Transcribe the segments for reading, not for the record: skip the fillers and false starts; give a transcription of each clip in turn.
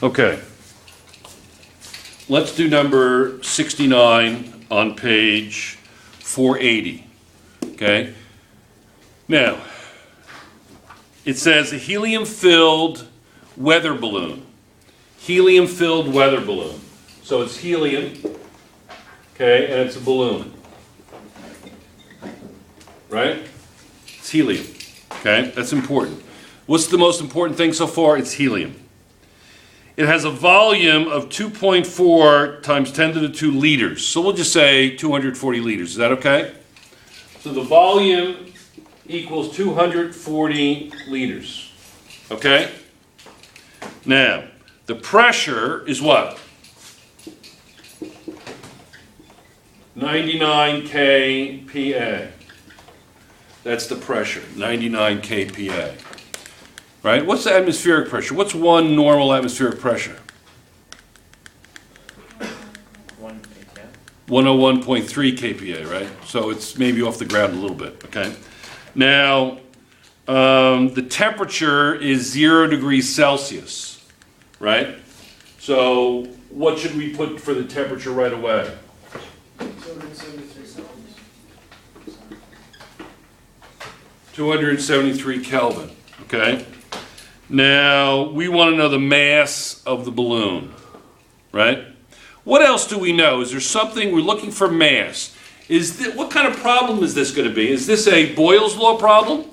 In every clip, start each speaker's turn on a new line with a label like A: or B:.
A: Okay. Let's do number 69 on page 480. Okay. Now, it says a helium-filled weather balloon. Helium-filled weather balloon. So it's helium, okay, and it's a balloon. Right? It's helium. Okay, that's important. What's the most important thing so far? It's helium. It has a volume of 2.4 times 10 to the 2 liters. So we'll just say 240 liters. Is that okay? So the volume equals 240 liters. Okay? Now, the pressure is what? 99 kPa. That's the pressure, 99 kPa. Right? What's the atmospheric pressure? What's one normal atmospheric pressure? 101.3 kPa, right? So it's maybe off the ground a little bit, okay? Now, the temperature is 0 degrees Celsius, right? So what should we put for the temperature right away?
B: 273 Celsius.
A: 273 Kelvin, okay? Now, we want to know the mass of the balloon, right? What else do we know? Is there something, we're looking for mass. What kind of problem is this going to be? Is this a Boyle's law problem?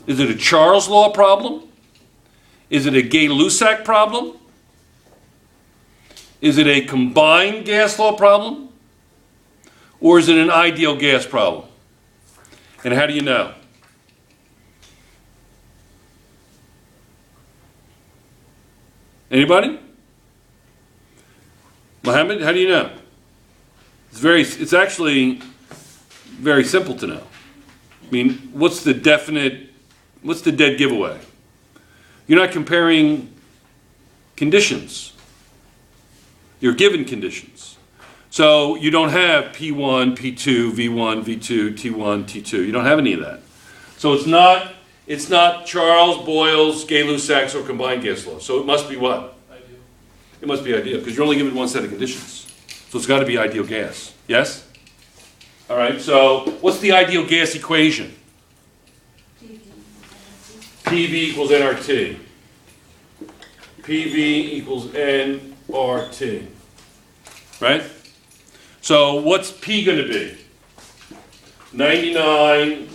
A: Is it a Charles law problem? Is it a Gay-Lussac problem? Is it a combined gas law problem? Or is it an ideal gas problem? And how do you know? Anybody? Mohammed, how do you know? It's actually very simple to know. I mean, what's the dead giveaway? You're not comparing conditions. You're given conditions. So you don't have P1, P2, V1, V2, T1, T2. You don't have any of that. So it's not Charles, Boyle's, Gay-Lussac's, or combined gas law. So it must be what?
B: Ideal.
A: It must be ideal, because you're only given one set of conditions. So it's got to be ideal gas. Yes? All right, so what's the ideal gas equation? PV equals nRT. PV equals nRT. Right? So what's P going to be? 99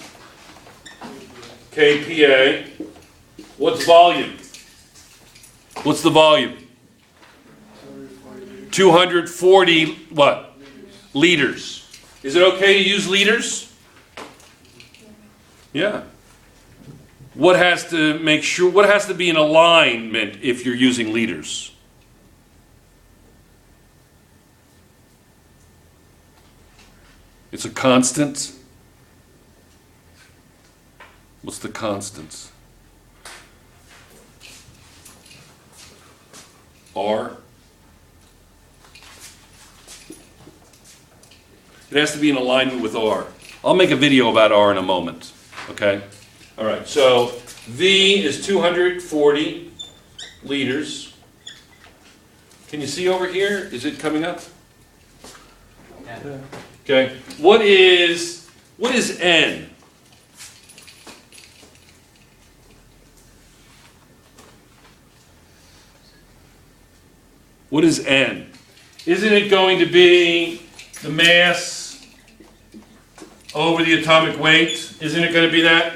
A: kPa. What's volume? What's the volume? 240 what? Liters. Is it okay to use liters? Yeah. What has to be in alignment if you're using liters? It's a constant. What's the constants? R. It has to be in alignment with R. I'll make a video about R in a moment. Okay? All right, so V is 240 liters. Can you see over here? Is it coming up?
B: Yeah.
A: Okay. What is N? What is N? Isn't it going to be the mass over the atomic weight? Isn't it going to be that?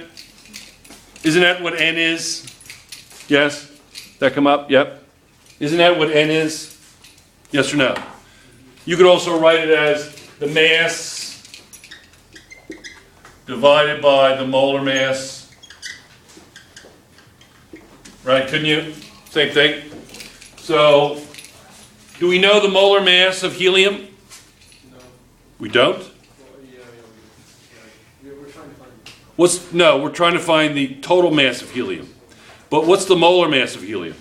A: Isn't that what N is? Yes? That come up? Yep. Isn't that what N is? Yes or no? You could also write it as the mass divided by the molar mass. Right, couldn't you? Same thing. So, do we know the molar mass of helium?
B: No.
A: We don't?
B: Well, we're trying to find.
A: We're trying to find the total mass of helium. But what's the molar mass of helium?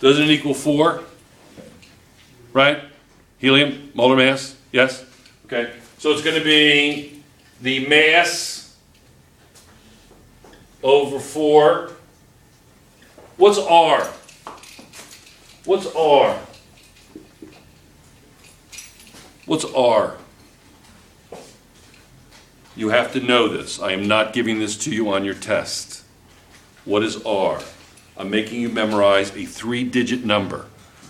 A: Doesn't it equal 4? Right? Helium, molar mass? Yes? Okay. So it's going to be the mass over 4. What's R? What's R? What's R? You have to know this. I am not giving this to you on your test. What is R? I'm making you memorize a 3-digit number.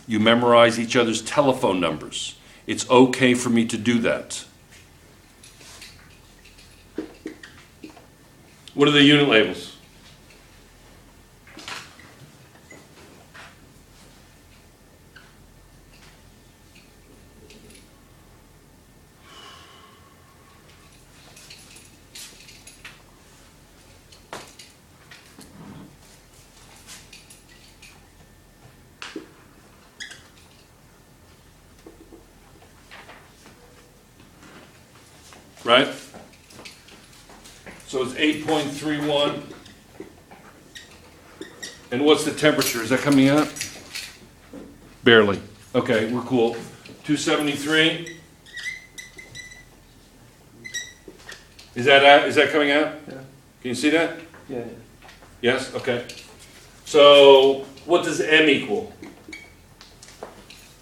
A: You memorize each other's telephone numbers. It's okay for me to do that. What are the unit labels? Right? So it's 8.31. And what's the temperature? Is that coming out? Barely. Okay, we're cool. 273. Is that coming out?
B: Yeah.
A: Can you see that?
B: Yeah.
A: Yes? Okay. So what does M equal?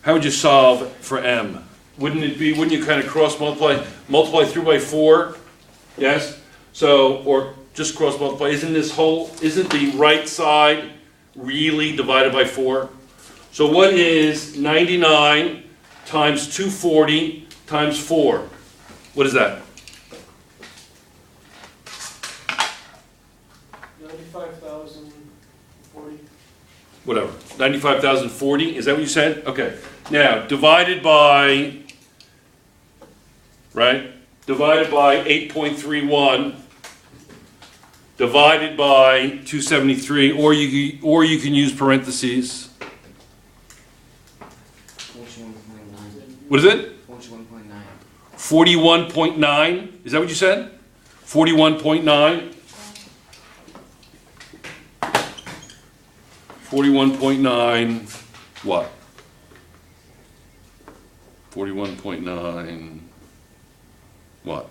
A: How would you solve for M? Wouldn't you kind of cross multiply through by 4? Yes? So, or just cross multiply. Isn't the right side really divided by 4? So what is 99 times 240 times 4? What is that?
B: 95,040.
A: Whatever. 95,040? Is that what you said? Okay. Now, divided by, right? Divided by 8.31, divided by 273, or you can use parentheses.
C: 41.9.
A: What is it?
C: 41.9.
A: 41.9? Is that what you said? 41.9? 41.9 what? 41.9 what?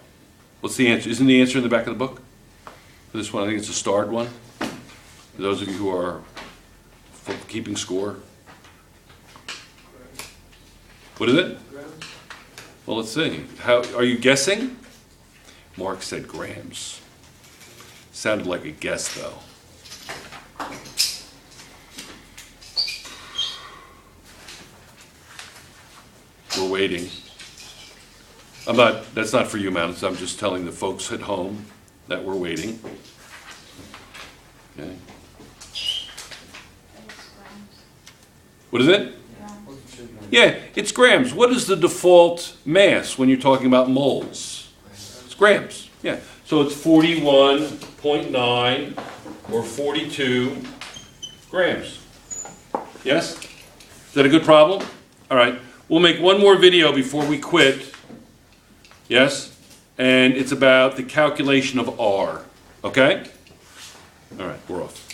A: What's the answer? Isn't the answer in the back of the book? For this one, I think it's a starred one. For those of you who are keeping score. What is it?
B: Grams.
A: Well, let's see. How are you guessing? Mark said grams. Sounded like a guess, though. We're waiting. That's not for you, Mounts. I'm just telling the folks at home that we're waiting. Okay. What is it? Yeah, it's grams. What is the default mass when you're talking about moles? It's grams. Yeah. So it's 41.9 or 42 grams. Yes? Is that a good problem? All right. We'll make one more video before we quit. Yes? And it's about the calculation of R. Okay? All right, we're off.